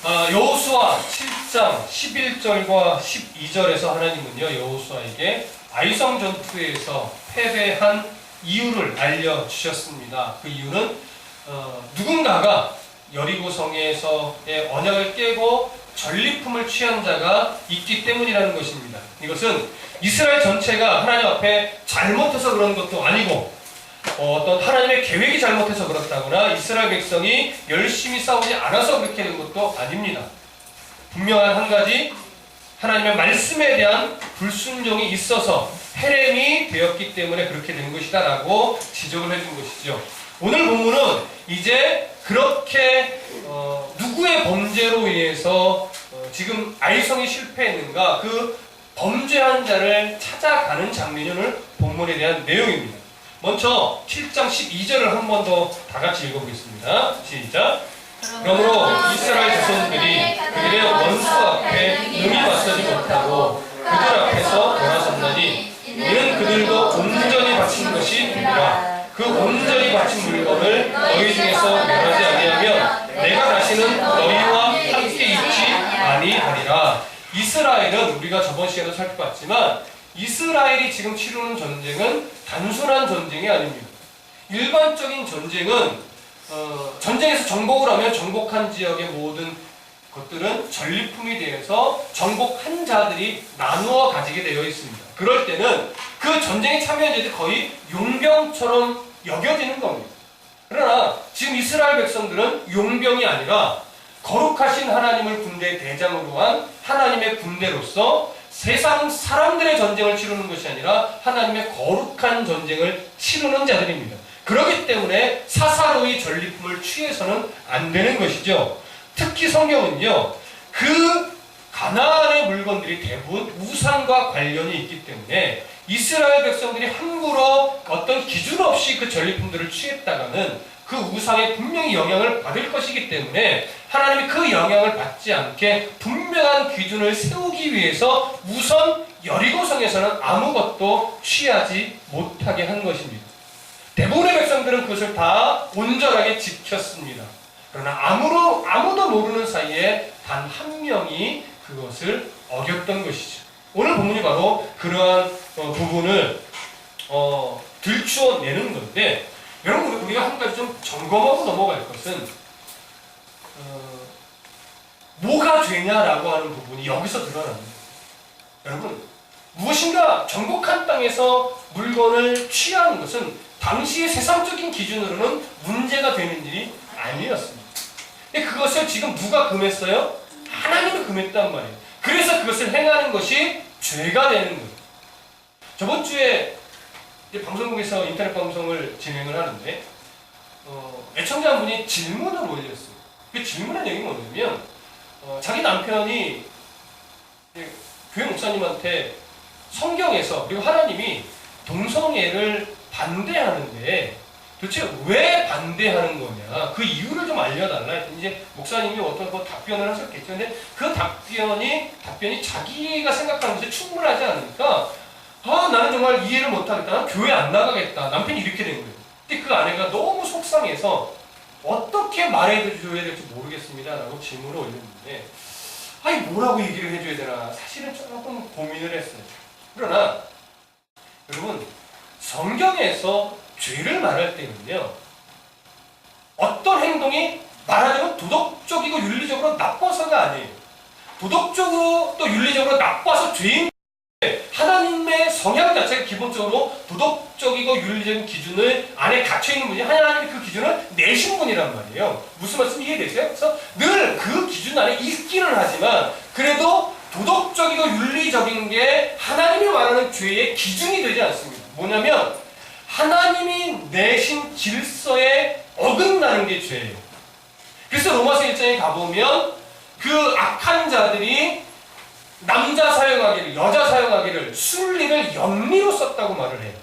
여호수아 7장 11절과 12절에서 하나님은요, 여호수아에게 아이성 전투에서 패배한 이유를 알려주셨습니다. 그 이유는 누군가가 여리고성에서의 언약을 깨고 전리품을 취한 자가 있기 때문이라는 것입니다. 이것은 이스라엘 전체가 하나님 앞에 잘못해서 그런 것도 아니고 어떤 하나님의 계획이 잘못해서 그렇다거나 이스라엘 백성이 열심히 싸우지 않아서 그렇게 된 것도 아닙니다. 분명한 한 가지, 하나님의 말씀에 대한 불순종이 있어서 헤렘이 되었기 때문에 그렇게 된 것이다 라고 지적을 해준 것이죠. 오늘 본문은 이제 그렇게 누구의 범죄로 인해서 지금 아이성이 실패했는가, 그 범죄한 자를 찾아가는 장면이 오늘 본문에 대한 내용입니다. 먼저 7장 12절을 한 번 더 다 같이 읽어보겠습니다. 시작. 그러므로 이스라엘 자손들이 그들의 원수 앞에 능히 맞서지 못하고 그들 앞에서 돌아섰나니 이는 그들도 온전히 바친 것이 되리라. 그 온전히 바친 물건을 너희 중에서 멸하지 아니하면 내가 다시는 너희와 함께 있지 아니하리라. 이스라엘은 우리가 저번 시간에도 살펴봤지만 이스라엘이 지금 치르는 전쟁은 단순한 전쟁이 아닙니다. 일반적인 전쟁은 전쟁에서 정복을 하면 정복한 지역의 모든 것들은 전리품이 되어서 정복한 자들이 나누어 가지게 되어 있습니다. 그럴 때는 그 전쟁에 참여한 자들이 거의 용병처럼 여겨지는 겁니다. 그러나 지금 이스라엘 백성들은 용병이 아니라 거룩하신 하나님을 군대의 대장으로 한 하나님의 군대로서 세상 사람들의 전쟁을 치르는 것이 아니라 하나님의 거룩한 전쟁을 치르는 자들입니다. 그렇기 때문에 사사로이 전리품을 취해서는 안 되는 것이죠. 특히 성경은요, 그 가나안의 물건들이 대부분 우상과 관련이 있기 때문에 이스라엘 백성들이 함부로 어떤 기준 없이 그 전리품들을 취했다가는 그 우상에 분명히 영향을 받을 것이기 때문에 하나님이 그 영향을 받지 않게 분명한 기준을 세우기 위해서 우선 여리고성에서는 아무것도 취하지 못하게 한 것입니다. 대부분의 백성들은 그것을 다 온전하게 지켰습니다. 그러나 아무도 모르는 사이에 단 한 명이 그것을 어겼던 것이죠. 오늘 본문이 바로 그러한 부분을 들추어내는 건데, 여러분 우리가 한 가지 좀 점검하고 넘어갈 것은 뭐가 죄냐라고 하는 부분이 여기서 드러납니다. 여러분, 무엇인가 정복한 땅에서 물건을 취하는 것은 당시의 세상적인 기준으로는 문제가 되는 일이 아니었습니다. 근데 그것을 지금 누가 금했어요? 하나님이 금했단 말이에요. 그래서 그것을 행하는 것이 죄가 되는 거예요. 저번 주에 방송국에서 인터넷 방송을 진행을 하는데 애청자분이 질문을 올렸어요. 그 질문의 내용이 뭐냐면 자기 남편이 교회 목사님한테 성경에서, 그리고 하나님이 동성애를 반대하는데 도대체 왜 반대하는 거냐, 그 이유를 좀 알려달라 했더니 이제 목사님이 어떤 답변을 하셨겠죠. 근데 그 답변이 자기가 생각하는 것에 충분하지 않으니까 나는 정말 이해를 못하겠다, 난 교회 안 나가겠다, 남편이 이렇게 된 거예요. 근데 그 아내가 너무 속상해서 어떻게 말해줘야 될지 모르겠습니다 라고 질문을 올렸는데, 뭐라고 얘기를 해줘야 되나 사실은 조금 고민을 했어요. 그러나 여러분, 성경에서 죄를 말할 때는요, 어떤 행동이 말하자면 도덕적이고 윤리적으로 나빠서가 아니에요. 도덕적으로 또 윤리적으로 나빠서 죄인, 하나님의 성향 자체가 기본적으로 도덕적이고 윤리적인 기준을 안에 갇혀있는 분이 하나님이 그 기준을 내신 분이란 말이에요. 무슨 말씀 이해되세요? 그래서 늘 그 기준 안에 있기는 하지만 그래도 도덕적이고 윤리적인 게 하나님이 말하는 죄의 기준이 되지 않습니다. 뭐냐면 하나님이 내신 질서에 어긋나는 게 죄예요. 그래서 로마서 1장에 가보면 그 악한 자들이 남자 사용하기를, 여자 사용하기를, 순리를 영리로 썼다고 말을 해요.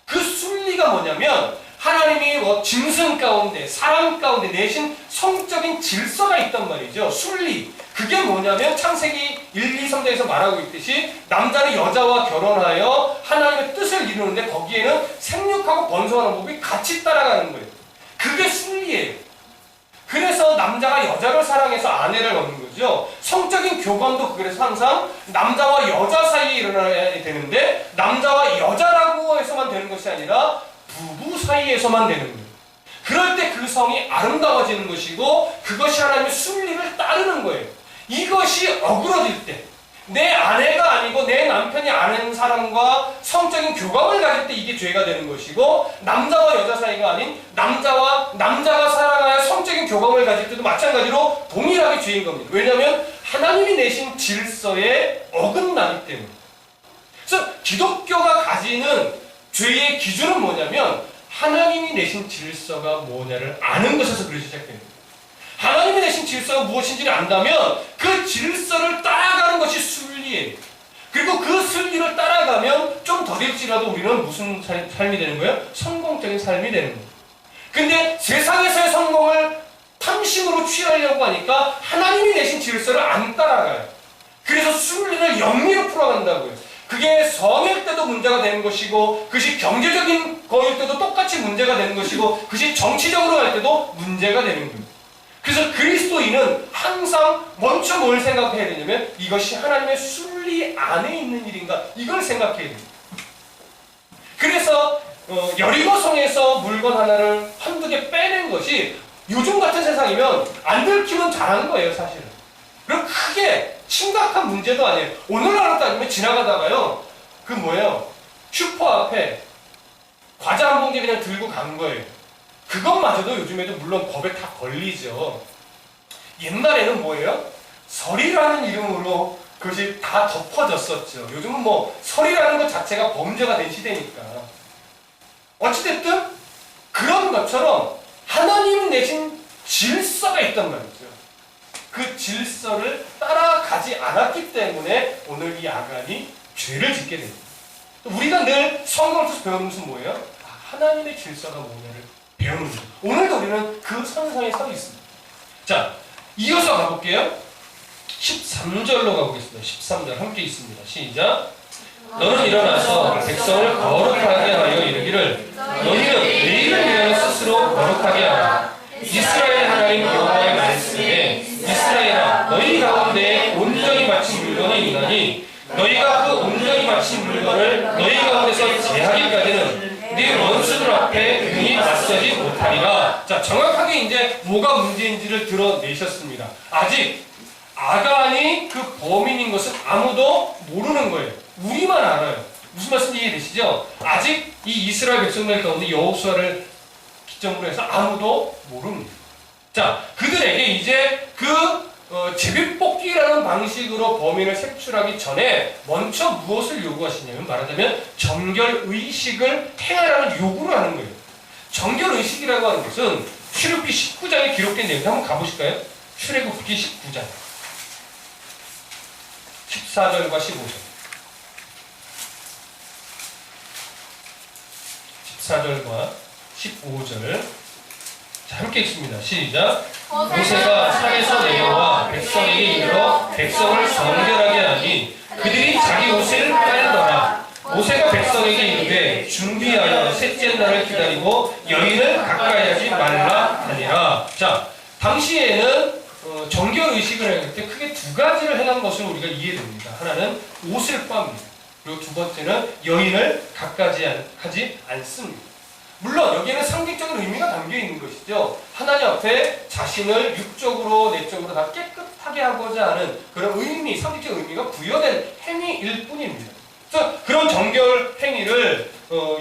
그 순리가 뭐냐면 하나님이 짐승 가운데, 사람 가운데 내신 성적인 질서가 있단 말이죠. 순리. 그게 뭐냐면 창세기 1, 2, 3장에서 말하고 있듯이 남자는 여자와 결혼하여 하나님의 뜻을 이루는데 거기에는 생육하고 번성하는 법이 같이 따라가는 거예요. 그게 순리예요. 그래서 남자가 여자를 사랑해서 아내를 얻는 거죠. 성적인 교감도 그래서 항상 남자와 여자 사이에 일어나야 되는데 남자와 여자라고 해서만 되는 것이 아니라 부부 사이에서만 되는 거예요. 그럴 때 그 성이 아름다워지는 것이고 그것이 하나님의 순리를 따르는 거예요. 이것이 어그러질 때 내 아내가 아니고 내 남편이 아는 사람과 성적인 교감을 가질 때 이게 죄가 되는 것이고 남자와 여자 사이가 아닌 남자가 사랑하여 성적인 교감을 가질 때도 마찬가지로 동일하게 죄인 겁니다. 왜냐하면 하나님이 내신 질서에 어긋나기 때문에. 그래서 기독교가 가지는 죄의 기준은 뭐냐면 하나님이 내신 질서가 뭐냐를 아는 것에서 그렇게 시작됩니다. 하나님이 내신 질서가 무엇인지를 안다면 그 질서를 따라가는 것이 순리예요. 그리고 그 순리를 따라가면 좀 더딜지라도 우리는 무슨 삶이 되는 거예요? 성공적인 삶이 되는 거예요. 근데 세상에서의 성공을 탐심으로 취하려고 하니까 하나님이 내신 질서를 안 따라가요. 그래서 순리를 영리로 풀어간다고요. 그게 성일 때도 문제가 되는 것이고 그것이 경제적인 거일 때도 똑같이 문제가 되는 것이고 그것이 정치적으로 할 때도 문제가 되는 거예요. 그래서 그리스도인은 항상 먼저 뭘 생각해야 되냐면 이것이 하나님의 순리 안에 있는 일인가 이걸 생각해야 됩니다. 그래서 여리고성에서 물건 하나를 한두 개 빼낸 것이 요즘 같은 세상이면 안 들키면 잘한 거예요 사실은. 그럼 크게 심각한 문제도 아니에요. 오늘날로 따지면 지나가다가요 그 뭐예요 슈퍼 앞에 과자 한 봉지 그냥 들고 간 거예요. 그것마저도 요즘에도 물론 법에 다 걸리죠. 옛날에는 뭐예요? 설이라는 이름으로 그것이 다 덮어졌었죠. 요즘은 뭐 설이라는 것 자체가 범죄가 된 시대니까. 어찌됐든 그런 것처럼 하나님 내신 질서가 있단 말이죠. 그 질서를 따라가지 않았기 때문에 오늘 이 아간이 죄를 짓게 됩니다. 우리가 늘 성경을 통해서 배우는 것은 뭐예요? 하나님의 질서가 뭐냐를 배우는 거예요. 오늘도 우리는 그 선상에 서 있습니다. 자, 이어서 가볼게요. 13절로 가보겠습니다. 13절 함께 있습니다. 시작. 너는 일어나서 백성을 거룩하게 하여 이르기를 너희는 내일을 위하여 스스로 거룩하게 하라. 이스라엘 하나님 여호와의 말씀에 이스라엘아 너희 가운데 온전히 바친 물건이 있나니 너희가 그 온전히 바친 물건을 너희 가운데서 제하기까지는 네 원수들 앞에 능히 맞서지 못하리라. 자, 정확하게 이제 뭐가 문제인지를 드러내셨습니다. 아직 아간이 그 범인인 것은 아무도 모르는 거예요. 우리만 알아요. 무슨 말씀인지 이해되시죠? 아직 이 이스라엘 백성들 가운데 여호수아를 기점으로 해서 아무도 모릅니다. 자, 그들에게 이제 그 제비뽑기라는 방식으로 범인을 색출하기 전에 먼저 무엇을 요구하시냐면 말하자면 정결의식을 행하라는 요구를 하는 거예요. 정결의식이라고 하는 것은 출애굽기 19장에 기록된 내용 한번 가보실까요? 출애굽기 19장 14절과 15절 14절과 15절 자, 함께 읽습니다. 시작. 모세가 산에서 내려와 백성에게 이르러 백성을 정결하게 하니 그들이 자기 옷을 빨더라. 모세가 백성에게 이르되 준비하여 셋째 날을 기다리고 여인을 가까이 하지 말라 하니라. 자, 당시에는 정결의식을 할 때 크게 두 가지를 행한 것을 우리가 이해됩니다. 하나는 옷을 빱니다. 그리고 두 번째는 여인을 가까이 하지 않습니다. 물론 여기에는 상징적인 의미가 담겨 있는 것이죠. 하나님 앞에 자신을 육적으로 내적으로 다 깨끗하게 하고자 하는 그런 의미, 상징적 의미가 부여된 행위일 뿐입니다. 그래서 그런 정결 행위를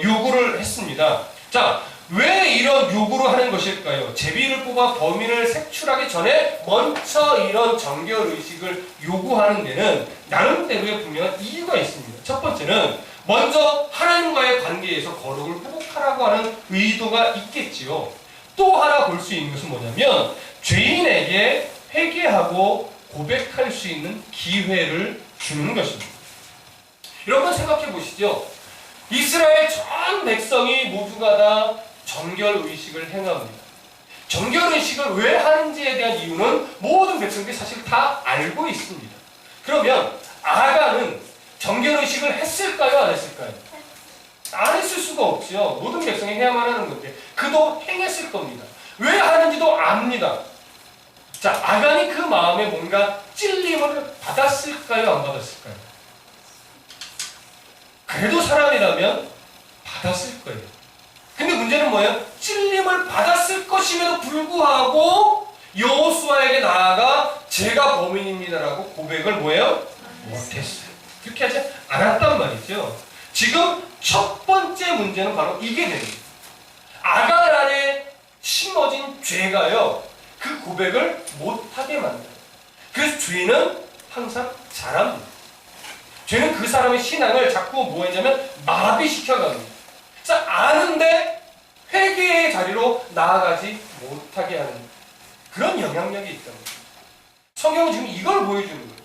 요구를 했습니다. 자, 왜 이런 요구를 하는 것일까요? 제비를 뽑아 범인을 색출하기 전에 먼저 이런 정결 의식을 요구하는 데는 나름대로의 분명한 이유가 있습니다. 첫 번째는 먼저 하나님과의 관계에서 거룩을 회복하라고 하는 의도가 있겠지요. 또 하나 볼 수 있는 것은 뭐냐면 죄인에게 회개하고 고백할 수 있는 기회를 주는 것입니다. 여러분 생각해 보시죠. 이스라엘 전 백성이 모두가 다 정결의식을 행합니다. 정결의식을 왜 하는지에 대한 이유는 모든 백성들이 사실 다 알고 있습니다. 그러면 아간은 정결의식을 했을까요? 안 했을까요? 안 했을 수가 없죠. 모든 백성이 해야만 하는 건데 그도 행했을 겁니다. 왜 하는지도 압니다. 자, 아간이 그 마음에 뭔가 찔림을 받았을까요? 안 받았을까요? 그래도 사람이라면 받았을 거예요. 근데 문제는 뭐예요? 찔림을 받았을 것임에도 불구하고 여호수아에게 나아가 제가 범인입니다라고 고백을 뭐예요? 못했어요. 그렇게 하지 않았단 말이죠. 지금 첫 번째 문제는 바로 이게 됩니다. 아간 안에 심어진 죄가요, 그 고백을 못하게 만들어요. 그래서 죄는 항상 잘합니다. 죄는 그 사람의 신앙을 자꾸 뭐 했냐면 마비시켜갑니다. 그래서 아는데 회개의 자리로 나아가지 못하게 하는 그런 영향력이 있다는 거예요. 성경은 지금 이걸 보여주는 거예요.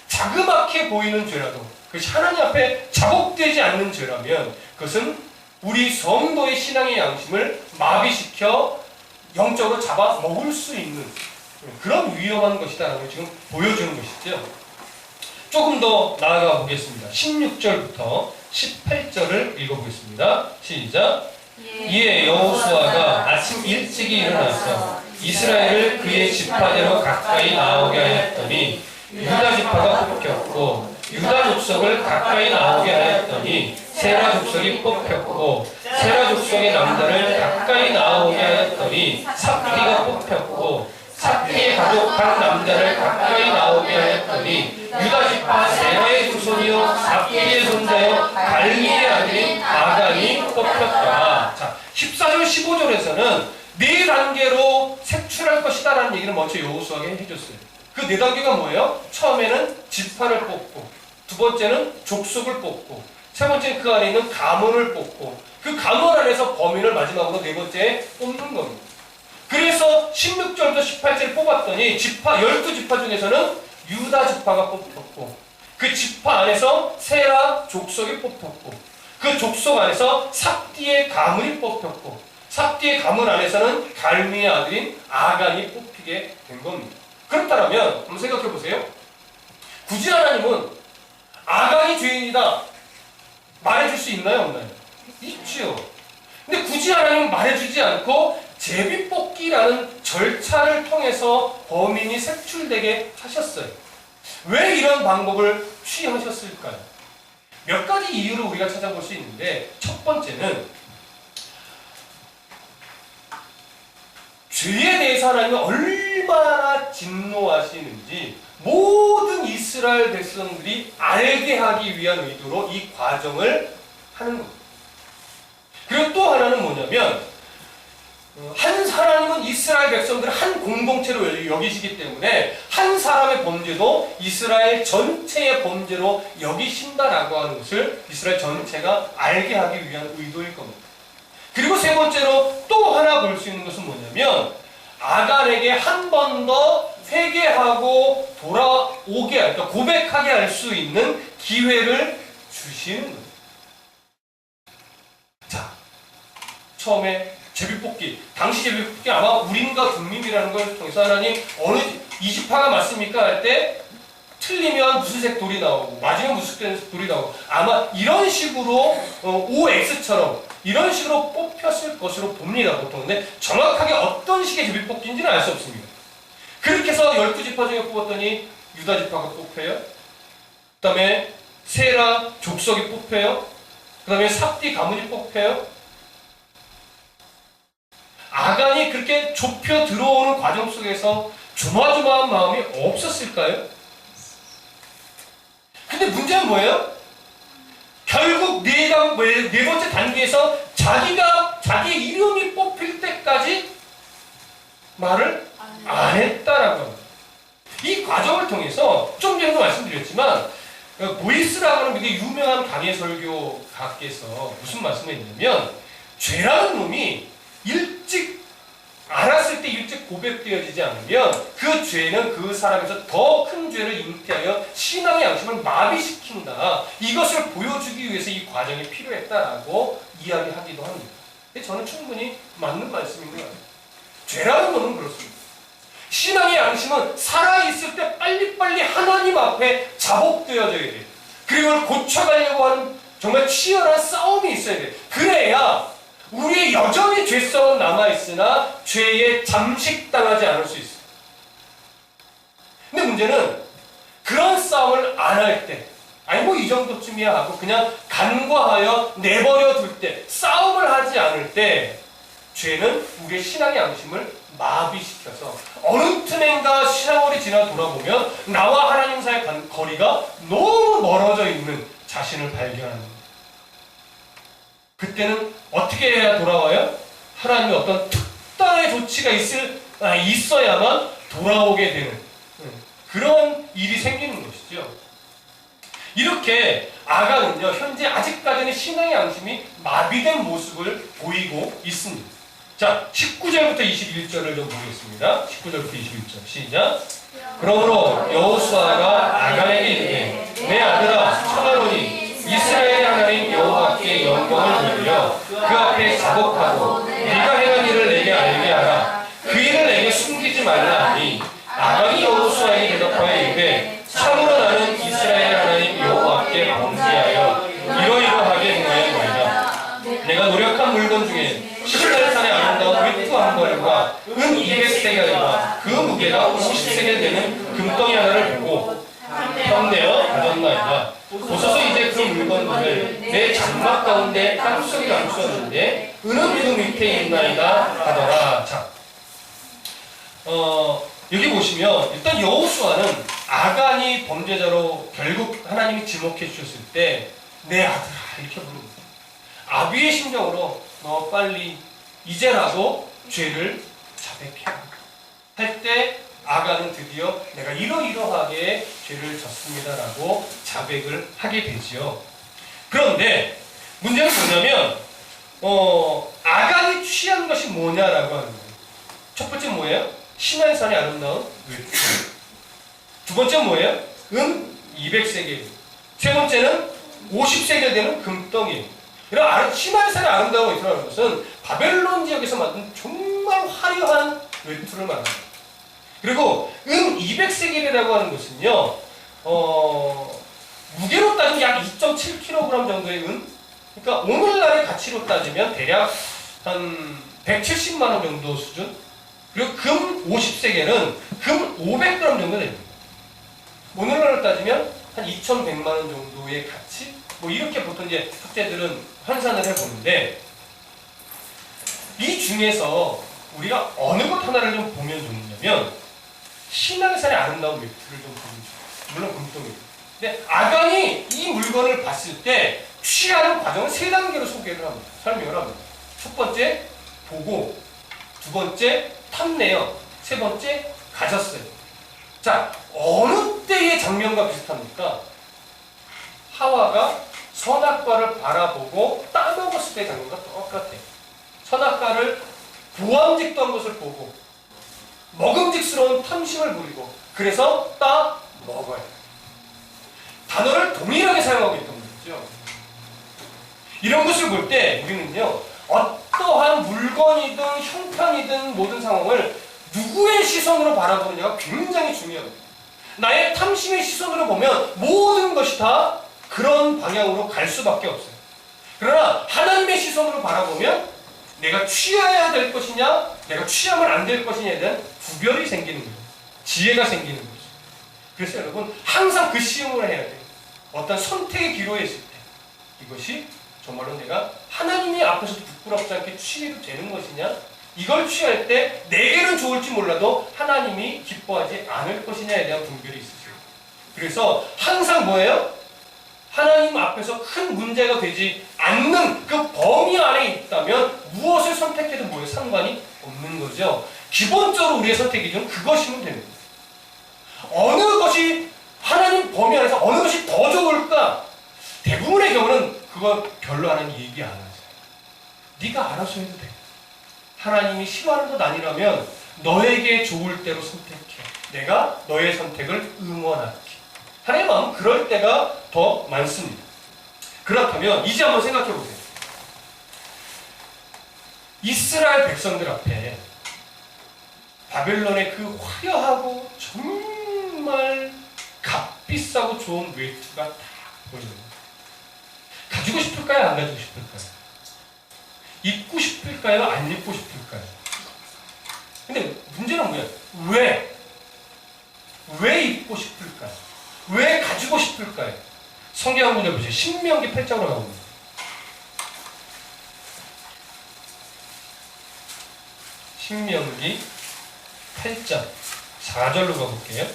자그맣게 보이는 죄라도 그것이 하나님 앞에 자복되지 않는 죄라면 그것은 우리 성도의 신앙의 양심을 마비시켜 영적으로 잡아먹을 수 있는 그런 위험한 것이다라는 걸 지금 보여주는 것이죠. 조금 더 나아가 보겠습니다. 16절부터 18절을 읽어보겠습니다. 시작. 이에 여호수아가 아침 일찍이 일어나서 이스라엘을 그의 지파대로 가까이 나오게 하였더니 유다 지파가 뽑혔고 유다 족속을 가까이 나오게 하였더니 세라 족속이 뽑혔고 세라 족속의 남자를 가까이 나오게 하였더니 삽디가 뽑혔고 삽디의 가족 한 남자를 가까이 나오게 하였더니 유다 지파 세라의 후손이요 삽디의 손자요 갈미의 아들인 아간이 뽑혔다. 자, 14절 15절에서는 네 단계로 색출할 것이다 라는 얘기를 먼저 여호수아에게 해줬어요. 그 네 단계가 뭐예요? 처음에는 지파를 뽑고, 두 번째는 족속을 뽑고, 세 번째는 그 안에 있는 가문을 뽑고, 그 가문 안에서 범인을 마지막으로 네 번째에 뽑는 겁니다. 그래서 16절부터 18절을 뽑았더니 12지파 중에서는 유다 지파가 뽑혔고, 그 지파 안에서 세라 족속이 뽑혔고, 그 족속 안에서 삽디의 가문이 뽑혔고, 삽디의 가문 안에서는 갈미의 아들인 아간이 뽑히게 된 겁니다. 그렇다면 한번 생각해 보세요. 굳이 하나님은 아간이 죄인이다 말해줄 수 있나요? 없나요? 있지요. 근데 굳이 하나님은 말해주지 않고 제비뽑기라는 절차를 통해서 범인이 색출되게 하셨어요. 왜 이런 방법을 취하셨을까요? 몇 가지 이유를 우리가 찾아볼 수 있는데, 첫 번째는 죄에 대해서 하나님은 얼마나 진노하시는지 모든 이스라엘 백성들이 알게 하기 위한 의도로 이 과정을 하는 겁니다. 그리고 또 하나는 뭐냐면, 하나님은 이스라엘 백성들을 한 공동체로 여기시기 때문에 한 사람의 범죄도 이스라엘 전체의 범죄로 여기신다라고 하는 것을 이스라엘 전체가 알게 하기 위한 의도일 겁니다. 그리고 세 번째로 또 하나 볼 수 있는 것은 뭐냐면, 아간에게 한 번 더 회개하고 돌아오게, 그러니까 고백하게 할 수 있는 기회를 주시는 거예요. 자, 처음에 제비뽑기, 당시 제비뽑기 아마 우림과 둠밈이라는 걸 통해서 하나님 어느 이 지파가 맞습니까? 할 때 틀리면 무슨 색 돌이 나오고 맞으면 무슨 색 돌이 나오고 아마 이런 식으로 OX처럼 이런 식으로 뽑혔을 것으로 봅니다, 보통. 근데 정확하게 어떤 식의 제비뽑기인지는 알 수 없습니다. 그렇게 해서 12지파 중에 뽑았더니 유다 지파가 뽑혀요. 그 다음에 세라 족속이 뽑혀요. 그 다음에 삽디 가문이 뽑혀요. 아간이 그렇게 좁혀 들어오는 과정 속에서 조마조마한 마음이 없었을까요? 근데 문제는 뭐예요? 결국 네 번째 단계에서 자기 이름이 뽑힐 때까지 말을 안 했다라고 합니다. 이 과정을 통해서 좀 전에도 말씀드렸지만 보이스라고 하는 되게 유명한 강해 설교가께서 무슨 말씀을 했냐면, 죄라는 놈이 일찍 알았을 때 일찍 고백되어지지 않으면 그 죄는 그 사람에서 더 큰 죄를 잉태하여 신앙의 양심을 마비시킨다. 이것을 보여주기 위해서 이 과정이 필요했다라고 이야기하기도 합니다. 근데 저는 충분히 맞는 말씀인 것 같아요. 죄라는 것은 그렇습니다. 신앙의 양심은 살아있을 때 빨리빨리 하나님 앞에 자복되어져야 돼요. 그리고 고쳐가려고 하는 정말 치열한 싸움이 있어야 돼요. 그래야 우리 여전히 죄성은 남아있으나 죄에 잠식당하지 않을 수 있어요. 근데 문제는 그런 싸움을 안 할 때, 아니 뭐 이 정도쯤이야 하고 그냥 간과하여 내버려 둘 때, 싸움을 하지 않을 때 죄는 우리의 신앙의 양심을 마비시켜서 어느 틈엔가 세월이 지나 돌아보면 나와 하나님 사이의 거리가 너무 멀어져 있는 자신을 발견하는 거예요. 그때는 어떻게 해야 돌아와요? 하나님의 어떤 특단의 조치가 있어야만 돌아오게 되는 그런 일이 생기는 것이죠. 이렇게 아간은요, 현재 아직까지는 신앙의 양심이 마비된 모습을 보이고 있습니다. 자, 19절부터 21절을 좀 보겠습니다. 19절부터 21절 시작. 그러므로 여호수아가 아간에게 이르되 내 아들아 청하노니 이스라엘 하나님 여호와께 영광을 돌려 그 앞에 자복하고 네가 행한 일을 내게 알게 하라. 그 일을 내게 숨기지 말라 하니 아간이 여호수아에게 대답하여 이르되 참으로 나는 이스라엘 하나님 여호와께 범죄하여 이러이러하게 행하였나이다. 내가 노력한 물건 중에 신랄산의 아름다운 외투 한 벌과 은 200세겔과 그 무게가 50세겔 되는 금덩이 하나를 보고 탐내어 가졌나이다. 보소서 이제 그 물건들을 내 장막 가운데 땅속에 감추었는데 은은 그 밑에 있나이다 하더라. 자, 여기 보시면 일단 여호수아는 아간이 범죄자로 결국 하나님이 지목해 주셨을 때 내 아들아 이렇게 부릅니다. 아비의 심정으로 너 빨리 이제라도 죄를 자백해 할 때 아간은 드디어 내가 이러이러하게 죄를 졌습니다라고 자백을 하게 되지요. 그런데 문제는 뭐냐면 아간이 취한 것이 뭐냐라고 하는 거예요. 첫 번째 뭐예요? 시내산의 아름다운 외투. 두 번째 뭐예요? 은 200세겔. 세 번째는 50세겔 되는 금덩이. 이런 시내산의 아름다운 외투라는 것은 바벨론 지역에서 만든 정말 화려한 외투를 말합니다. 그리고 은 200세겔이라고 하는 것은요, 무게로 따지면 약 2.7kg 정도의 은. 그러니까 오늘날의 가치로 따지면 대략 한 170만 원 정도 수준. 그리고 금 50세겔은 금 500g 정도 됩니다. 오늘날로 따지면 한 2,100만 원 정도의 가치? 뭐 이렇게 보통 이제 학자들은 환산을 해보는데, 이 중에서 우리가 어느 것 하나를 좀 보면 좋냐면 신앙산의 아름다운 외투를 좀 보면 좋아요. 물론 금덩이. 근데 아간이 이 물건을 봤을 때 취하는 과정을 세 단계로 소개를 합니다. 설명을 합니다. 첫 번째, 보고. 두 번째, 탐내요. 세 번째, 가졌어요. 자, 어느 때의 장면과 비슷합니까? 하와가 선악과를 바라보고 따먹었을 때의 장면과 똑같아요. 선악과를 보암직던 것을 보고 먹음직스러운 탐심을 부리고 그래서 따먹어요. 단어를 동일하게 사용하고 있던 거죠. 이런 것을 볼 때 우리는요, 어떠한 물건이든 형편이든 모든 상황을 누구의 시선으로 바라보느냐가 굉장히 중요합니다. 나의 탐심의 시선으로 보면 모든 것이 다 그런 방향으로 갈 수밖에 없어요. 그러나 하나님의 시선으로 바라보면 내가 취해야 될 것이냐, 내가 취하면 안 될 것이냐에 대한 구별이 생기는 거예요. 지혜가 생기는 거죠. 그래서 여러분 항상 그 시험을 해야 돼요. 어떤 선택의 기로에 있을 때 이것이 정말로 내가 하나님의 앞에서 부끄럽지 않게 취해도 되는 것이냐, 이걸 취할 때 내게는 좋을지 몰라도 하나님이 기뻐하지 않을 것이냐에 대한 분별이 있으세요. 그래서 항상 뭐예요? 하나님 앞에서 큰 문제가 되지 않는 그 범위 안에 있다면 무엇을 선택해도 뭐에 상관이 없는 거죠. 기본적으로 우리의 선택 기준은 그것이면 됩니다. 어느 것이 하나님 범위 안에서 어느 것이 더 좋을까? 대부분의 경우는 그거 별로 하나님 얘기 안 하세요. 네가 알아서 해도 돼. 하나님이 싫어하는 것 아니라면 너에게 좋을 대로 선택해. 내가 너의 선택을 응원할게. 하나님의 마음은 그럴 때가 더 많습니다. 그렇다면 이제 한번 생각해 보세요. 이스라엘 백성들 앞에 바벨론의 그 화려하고 정말 값비싸고 좋은 외투가 다 보입니다. 가지고 싶을까요? 안 가지고 싶을까요? 입고 싶을까요? 안 입고 싶을까요? 근데 문제는 뭐야? 왜? 왜 입고 싶을까요? 왜 가지고 싶을까요? 성경 한번 해보세요. 신명기 8장으로 가봅니다. 신명기 8장 4절로 가볼게요.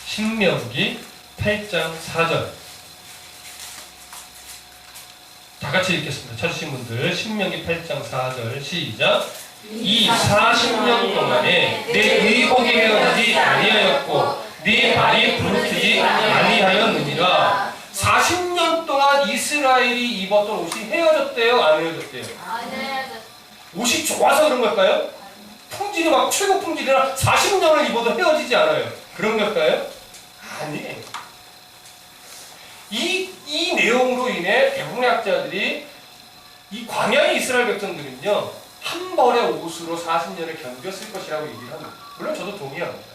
신명기 8장 4절 다 같이 읽겠습니다. 찾으신 분들 신명기 8장 4절 시작. 이 40년 동안에 내 의복이 헤어지지 아니하였고 네 발이 부르트지 아니하였느니라. 40년 동안 이스라엘이 입었던 옷이 헤어졌대요? 안 헤어졌대요? 옷이 좋아서 그런 걸까요? 품질이 막 최고 품질이라 40년을 입어도 헤어지지 않아요. 그런 걸까요? 아니에요. 이 내용으로 인해 대부분의 학자들이 이 광야의 이스라엘 백성들은요 한 벌의 옷으로 40년을 견뎠을 것이라고 얘기를 합니다. 물론 저도 동의합니다.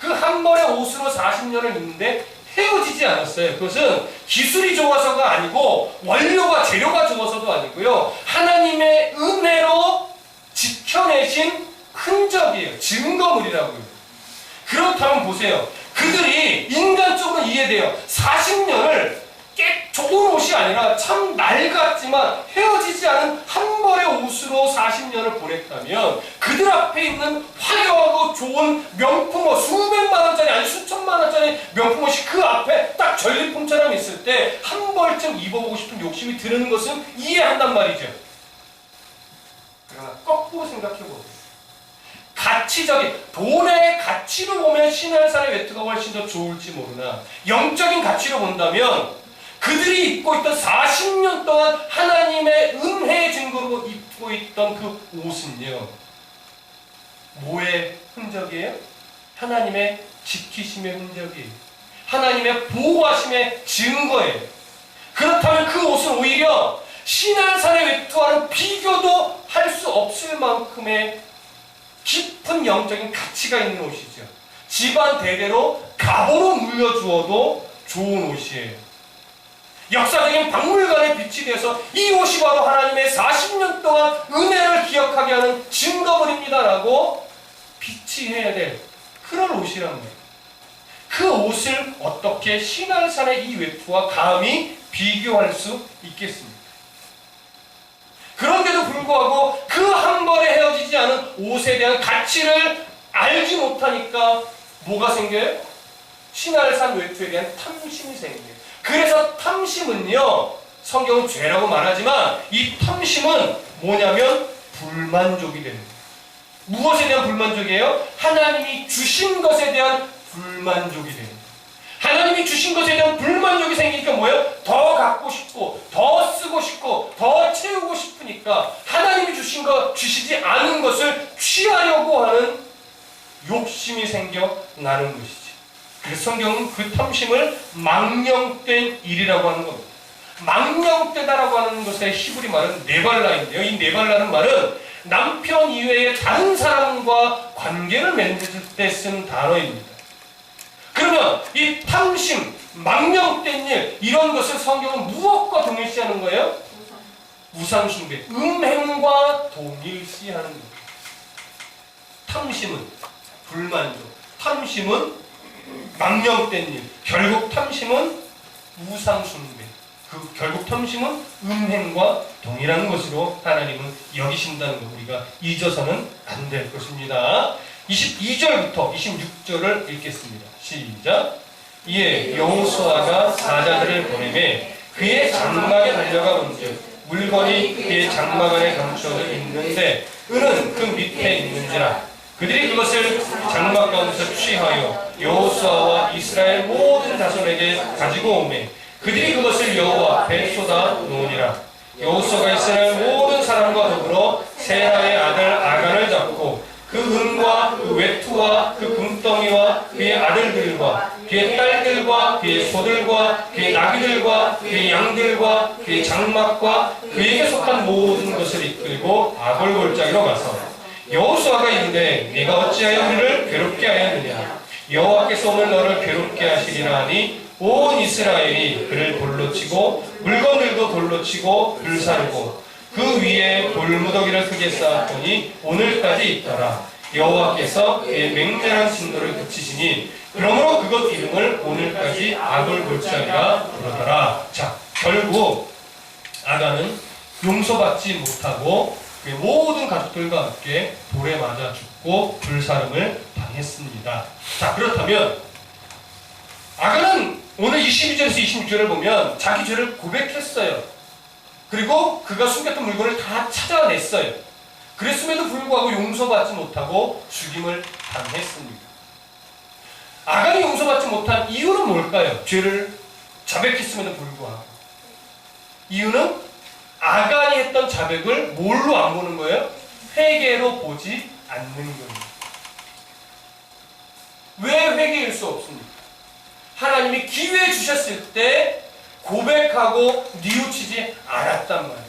그 한 벌의 옷으로 40년을 입는데 헤어지지 않았어요. 그것은 기술이 좋아서가 아니고 원료가 재료가 좋아서도 아니고요. 하나님의 은혜로 지켜내신 흔적이에요. 증거물이라고요. 그렇다면 보세요. 그들이 인간적으로 이해돼요. 40년을 좋은 옷이 아니라 참 낡았지만 헤어지지 않은 한 벌의 옷으로 40년을 보냈다면 그들 앞에 있는 화려하고 좋은 명품 옷, 수백만 원짜리 아니 수천만 원짜리 명품 옷이 그 앞에 딱 전리품처럼 있을 때 한 벌쯤 입어보고 싶은 욕심이 드는 것은 이해한단 말이죠. 그러나 거꾸로 생각해보세요. 가치적인 돈의 가치로 보면 신할산의 외투가 훨씬 더 좋을지 모르나 영적인 가치로 본다면 그들이 입고 있던 40년 동안 하나님의 은혜의 증거로 입고 있던 그 옷은요 뭐의 흔적이에요? 하나님의 지키심의 흔적이에요. 하나님의 보호하심의 증거예요. 그렇다면 그 옷은 오히려 신할산의 외투와는 비교도 할 수 없을 만큼의 깊은 영적인 가치가 있는 옷이죠. 집안 대대로 갑으로 물려주어도 좋은 옷이에요. 역사적인 박물관에 빛이 돼서 이 옷이 바로 하나님의 40년 동안 은혜를 기억하게 하는 증거물입니다라고 빛이 해야 될 그런 옷이란 말이에요. 그 옷을 어떻게 신할산의 이 외투와 감히 비교할 수 있겠습니까? 그런데도 불구하고 그 한 벌에 헤어지지 않은 옷에 대한 가치를 알지 못하니까 뭐가 생겨요? 신할산 외투에 대한 탐심이 생겨요. 그래서 탐심은요, 성경은 죄라고 말하지만 이 탐심은 뭐냐면 불만족이 됩니다. 무엇에 대한 불만족이에요? 하나님이 주신 것에 대한 불만족이 됩니다. 하나님이 주신 것에 대한 불만족이 생기니까 뭐예요? 더 갖고 싶고 더 쓰고 싶고 더 채우고 싶으니까 하나님이 주신 것, 주시지 않은 것을 취하려고 하는 욕심이 생겨나는 것이지. 그래서 성경은 그 탐심을 망령된 일이라고 하는 겁니다. 망령되다라고 하는 것의 히브리 말은 네발라인데요. 이 네발라는 말은 남편 이외에 다른 사람과 관계를 맺을 때 쓴 단어입니다. 그러면 이 탐심, 망령된 일 이런 것을 성경은 무엇과 동일시하는 거예요? 우상숭배, 음행과 동일시하는 겁니다. 탐심은 불만족, 탐심은 망령된 일, 결국 탐심은 우상숭배, 결국 탐심은 음행과 동일한 것으로 하나님은 여기신다는 것 우리가 잊어서는 안 될 것입니다. 22절부터 26절을 읽겠습니다. 시작. 이에 여호수아가 사자들을 보내매 그의 장막에 달려가 본즉 물건이 그의 장막 안에 감춰져 있는데 은은 그 밑에 있는지라. 그들이 그것을 장막 가운데서 취하여 여호수아와 이스라엘 모든 자손에게 가지고 오매 그들이 그것을 여호와 앞에 쏟아 놓으니라. 여호수아가 이스라엘 모든 사람과 더불어 세라의 아들 아간을 잡고 그 은과 그 외투와 그 금덩이와 그의 아들들과 그의 딸들과 그의 소들과 그의 나귀들과 그의 양들과 그의 장막과 그에게 속한 모든 것을 이끌고 아골 골짜기로 가서 여호수아가 이르되 네가 어찌하여 우리를 괴롭게 하였느냐. 여호와께서 오늘 너를 괴롭게 하시리라 하니 온 이스라엘이 그를 돌로 치고 물건들도 돌로 치고 불사르고 위에 돌무더기를 크게 쌓았더니 오늘까지 있더라. 여호와께서 그의 맹렬한 진노를 그치시니 그러므로 그것 이름을 오늘까지 아골골짜기라 부르더라. 자, 결국 아간은 용서받지 못하고 그의 모든 가족들과 함께 돌에 맞아 죽고 불사름을 당했습니다. 자, 그렇다면 아간은 오늘 22절에서 26절을 보면 자기 죄를 고백했어요. 그리고 그가 숨겼던 물건을 다 찾아냈어요. 그랬음에도 불구하고 용서받지 못하고 죽임을 당했습니다. 아간이 용서받지 못한 이유는 뭘까요? 죄를 자백했음에도 불구하고. 이유는 아간이 했던 자백을 뭘로 안 보는 거예요? 회개로 보지 않는 거예요. 왜 회개일 수 없습니까? 하나님이 기회 주셨을 때 고백하고 뉘우치지 않았단 말이에요.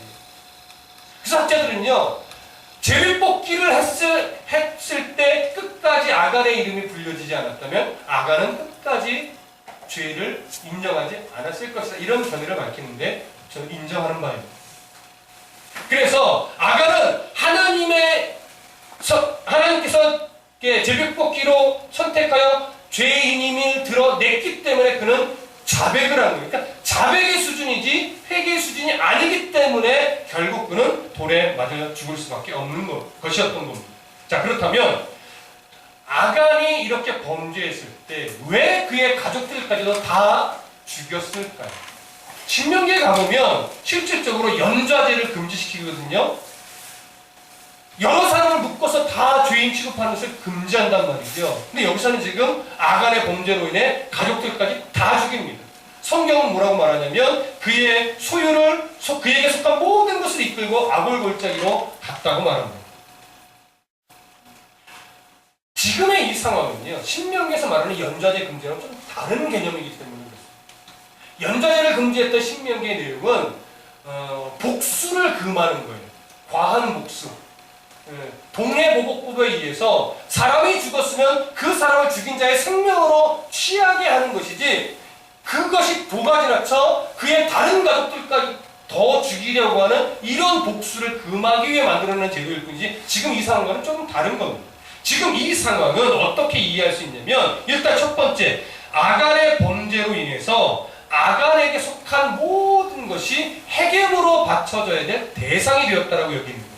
그래서 학자들은요, 제비뽑기를 했을 때 끝까지 아간의 이름이 불려지지 않았다면 아간은 끝까지 죄를 인정하지 않았을 것이다. 이런 견해를 밝히는데 저는 인정하는 바입니다. 그래서 아간은 하나님께서 제비뽑기로 선택하여 죄인임을 드러냈기 때문에 그는 자백을 한 거예요. 그러니까 자백의 수준이지 회개의 수준이 아니기 때문에 결국 그는 돌에 맞아 죽을 수밖에 없는 것이었던 겁니다. 자, 그렇다면 아간이 이렇게 범죄했을 때 왜 그의 가족들까지도 다 죽였을까요? 신명기에 가보면 실질적으로 연좌제를 금지시키거든요. 여러 사람을 묶어서 다 죄인 취급하는 것을 금지한단 말이죠. 근데 여기서는 지금 아간의 범죄로 인해 가족들까지 다 죽입니다. 성경은 뭐라고 말하냐면 그의 소유를 그에게 속한 모든 것을 이끌고 아골골짜기로 갔다고 말합니다. 지금의 이 상황은요, 신명기에서 말하는 연좌제 금지랑 좀 다른 개념이기 때문에 그렇습니다. 연좌제를 금지했던 신명기의 내용은 복수를 금하는 거예요. 과한 복수. 동해보복법에 의해서 사람이 죽었으면 그 사람을 죽인 자의 생명으로 취하게 하는 것이지, 그것이 도가지나쳐 그의 다른 가족들까지 더 죽이려고 하는 이런 복수를 금하기 위해 만들어낸 제도일 뿐이지 지금 이 상황과는 조금 다른 겁니다. 지금 이 상황은 어떻게 이해할 수 있냐면, 일단 첫 번째, 아간의 범죄로 인해서 아간에게 속한 모든 것이 해겜으로 바쳐져야 될 대상이 되었다라고 여깁니다.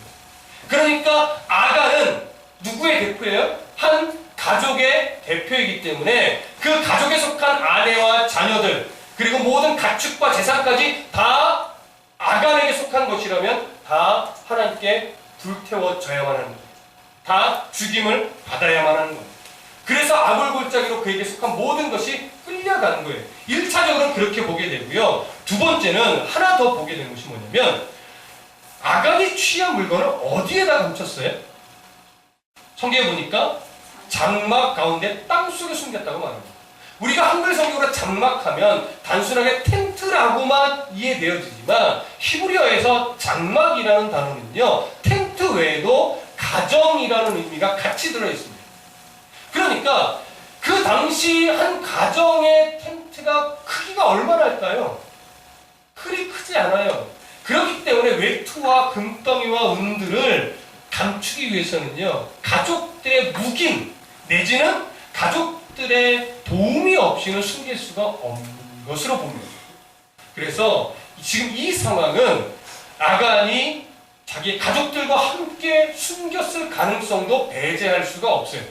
그러니까 아간은 누구의 대표예요? 한 가족의 대표이기 때문에 그 가족에 속한 아내와 자녀들, 그리고 모든 가축과 재산까지 다 아간에게 속한 것이라면 다 하나님께 불태워져야만 하는 거예요. 다 죽임을 받아야만 하는 거예요. 그래서 아골골짜기로 그에게 속한 모든 것이 끌려가는 거예요. 1차적으로는 그렇게 보게 되고요. 두 번째는 하나 더 보게 되는 것이 뭐냐면, 아간이 취한 물건을 어디에다 훔쳤어요? 성경에 보니까 장막 가운데 땅속에 숨겼다고 말합니다. 우리가 한글 성경으로 장막하면 단순하게 텐트라고만 이해되어지지만 히브리어에서 장막이라는 단어는요, 텐트 외에도 가정이라는 의미가 같이 들어있습니다. 그러니까 그 당시 한 가정의 텐트가 크기가 얼마나 할까요? 그리 크지 않아요. 그렇기 때문에 외투와 금덩이와 은들을 감추기 위해서는요, 가족들의 묵인 내지는 가족들의 도움이 없이는 숨길 수가 없는 것으로 봅니다. 그래서 지금 이 상황은 아간이 자기 가족들과 함께 숨겼을 가능성도 배제할 수가 없어요.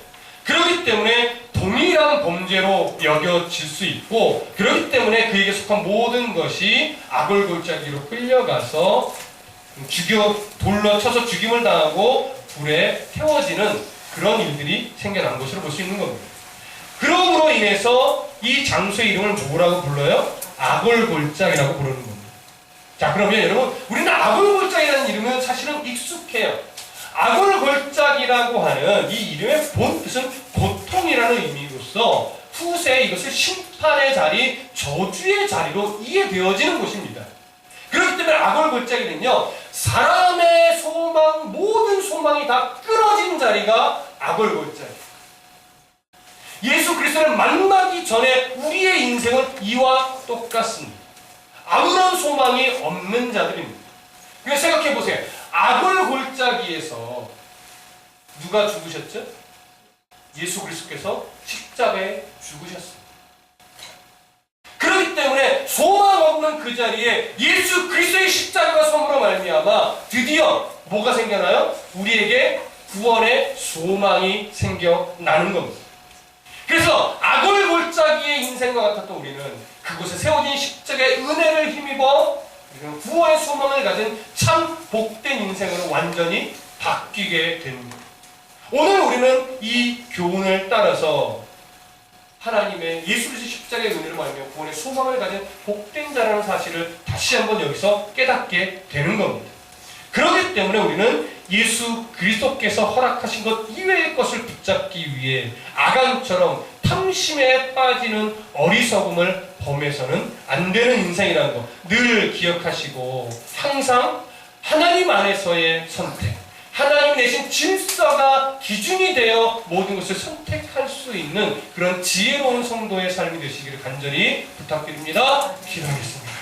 그렇기 때문에 동일한 범죄로 여겨질 수 있고, 그렇기 때문에 그에게 속한 모든 것이 아골골짜기로 끌려가서 돌로 쳐서 죽임을 당하고 불에 태워지는 그런 일들이 생겨난 것으로 볼 수 있는 겁니다. 그러므로 인해서 이 장소의 이름을 뭐라고 불러요? 아골골짜기라고 부르는 겁니다. 자, 그러면 여러분, 우리는 아골골짜기라는 이름은 사실은 익숙해요. 아골골짜기라고 하는 이 이름의 본 뜻은 고통이라는 의미로서 후세에 이것을 심판의 자리, 저주의 자리로 이해되어지는 곳입니다. 그렇기 때문에 아골골짜기는요, 사람의 소망, 모든 소망이 다 끊어진 자리가 아골골짜기. 예수 그리스도를 만나기 전에 우리의 인생은 이와 똑같습니다. 아무런 소망이 없는 자들입니다. 그래서 생각해 보세요. 악을 골짜기에서 누가 죽으셨죠? 예수 그리스도께서 십자가에 죽으셨습니다. 그렇기 때문에 소망 없는 그 자리에 예수 그리스도의 십자가가 섬으로 말미암아 드디어 뭐가 생겨나요? 우리에게 구원의 소망이 생겨나는 겁니다. 그래서 악을 골짜기의 인생과 같았던 우리는 그곳에 세워진 십자가의 은혜를 힘입어 구원의 소망을 가진 참 복된 인생으로 완전히 바뀌게 됩니다. 오늘 우리는 이 교훈을 따라서 하나님의 예수 그리스도 십자가의 은혜를 말하며 구원의 소망을 가진 복된 자라는 사실을 다시 한번 여기서 깨닫게 되는 겁니다. 그렇기 때문에 우리는 예수 그리스도께서 허락하신 것 이외의 것을 붙잡기 위해 아간처럼 탐심에 빠지는 어리석음을 범해서는 안 되는 인생이라는 거 늘 기억하시고 항상 하나님 안에서의 선택, 하나님 내신 질서가 기준이 되어 모든 것을 선택할 수 있는 그런 지혜로운 성도의 삶이 되시기를 간절히 부탁드립니다. 기도하겠습니다.